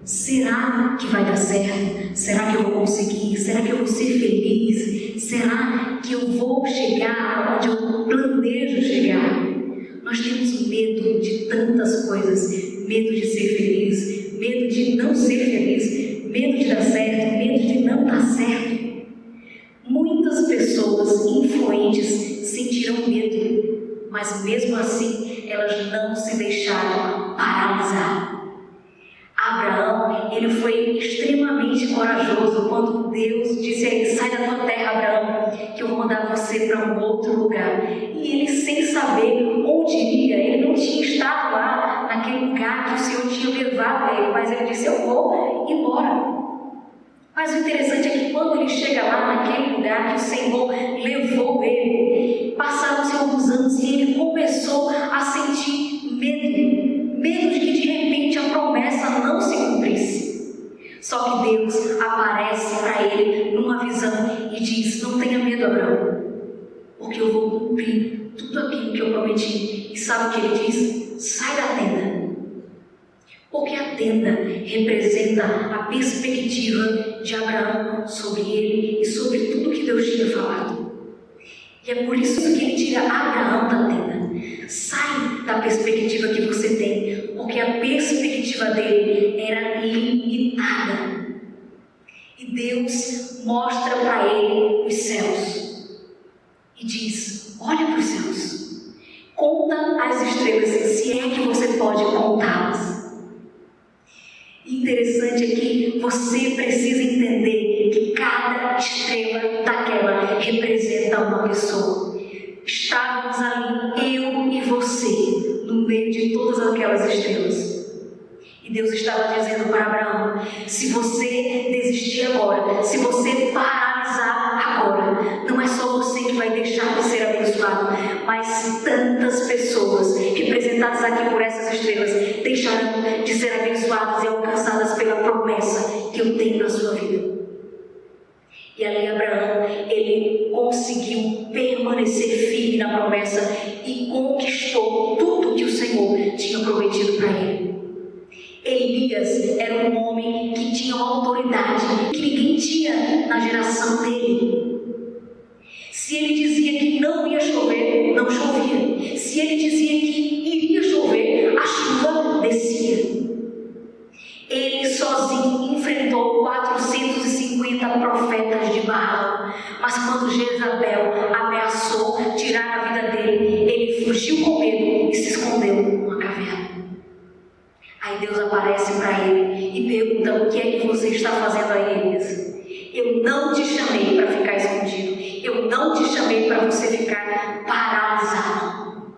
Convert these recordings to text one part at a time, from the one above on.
Será que vai dar certo? Será que eu vou conseguir? Será que eu vou ser feliz? Será que eu vou chegar onde eu planejo chegar? Nós temos medo de tantas coisas, medo de ser feliz, medo de não ser feliz, medo de dar certo, medo de não dar certo. Muitas pessoas influentes sentiram medo, mas mesmo assim elas não se deixaram paralisar. Abraão, ele foi extremamente corajoso quando Deus disse a ele: sai da tua terra, Abraão, que eu vou mandar você para um outro lugar. E ele, sem saber onde iria, ele não tinha estado lá naquele lugar que o Senhor tinha levado ele, mas ele disse: eu vou embora. Mas o interessante é que quando ele chega lá naquele lugar que o Senhor levou ele, passaram-se alguns anos e ele começou a sentir medo de que de repente a promessa não se cumprisse. Só que Deus aparece para ele numa visão e diz: não tenha medo, Abraão, porque eu vou cumprir tudo aquilo que eu prometi. E sabe o que ele diz? Sai da tenda. Porque a tenda representa a perspectiva de Abraão sobre ele e sobre tudo que Deus tinha falado. E é por isso que ele tira Abraão da tenda. Sai da perspectiva que você tem, porque a perspectiva dele era ilimitada. E Deus mostra para ele os céus e diz: olha para os céus, conta as estrelas, se é que você pode contá-las. Interessante é que você precisa entender que cada estrela daquela representa uma pessoa. Estávamos ali, eu e você, no meio de todas aquelas estrelas. E Deus estava dizendo para Abraão: se você desistir agora, se você paralisar agora, não é só você que vai deixar de ser abençoado, mas tantas pessoas representadas aqui por essas estrelas deixarão de ser abençoadas e alcançadas pela promessa que eu tenho na sua vida. E ali Abraão, ele conseguiu permanecer firme na promessa e conquistou tudo que o Senhor tinha prometido para ele. Elias era um homem que tinha uma autoridade que ninguém tinha na geração dele. Se ele dizia que não ia chover, não chovia. Se ele dizia que iria chover, a chuva descia. Ele sozinho enfrentou 450 profetas de Baal. Mas quando Jezabel ameaçou tirar a vida dele, ele fugiu com medo e se escondeu numa caverna. Aí Deus aparece para ele e pergunta: o que é que você está fazendo aí, Elias? Eu não te chamei para ficar escondido. Eu não te chamei para você ficar paralisado.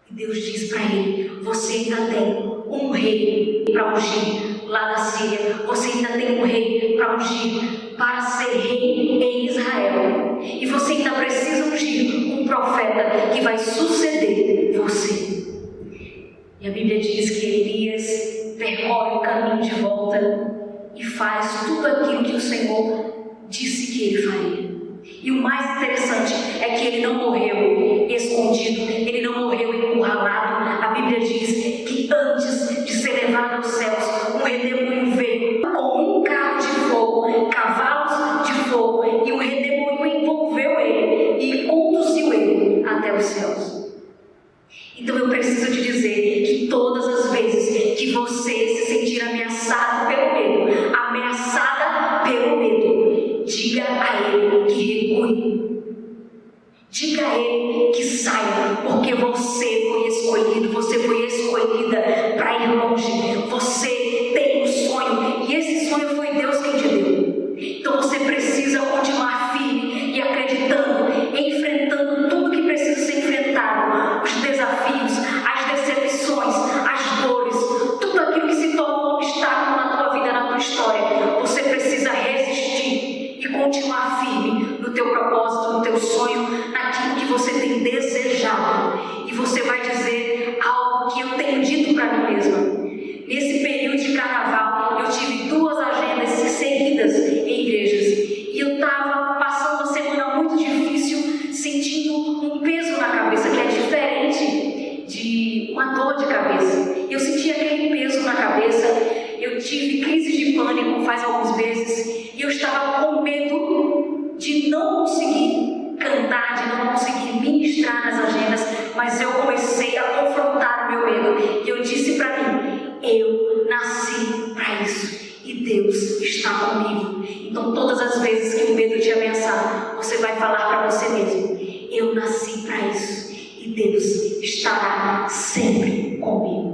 E Deus diz para ele: você ainda tem um rei para ungir lá da Síria. Você ainda tem um rei para ungir para ser rei em Israel. E você ainda precisa ungir um profeta que vai suceder você. E a Bíblia diz que Elias percorre o caminho de volta e faz tudo aquilo que o Senhor disse que ele faria. E o mais interessante é que ele não morreu escondido, ele não morreu encurralado. A Bíblia diz que antes de ser levado aos céus, um redemoinho veio com um carro de fogo, cavalos de fogo, e o redemoinho envolveu ele e conduziu ele até os céus. Então eu preciso te dizer que todas as vezes que você se sentir ameaçado pelo medo, ameaçada pelo medo, diga a ele que recue. Diga a ele que saia, porque você foi escolhido, você foi escolhida para ir longe. Você tem um sonho e esse sonho foi Deus quem te deu. Então você precisa continuar firme e acreditando, enfrentando tudo que precisa ser enfrentado, os desafios, as decepções, as dores, tudo aquilo que se torna um obstáculo na tua vida, na tua história. Você precisa resistir e continuar firme no teu propósito, no teu sonho, naquilo que você tem desejado. E você vai dizer algo que tive crise de pânico faz alguns meses e eu estava com medo de não conseguir cantar, de não conseguir ministrar nas agendas, mas eu comecei a confrontar o meu medo e eu disse para mim: eu nasci para isso e Deus está comigo. Então todas as vezes que o medo te ameaçar, você vai falar para você mesmo: eu nasci para isso e Deus estará sempre comigo.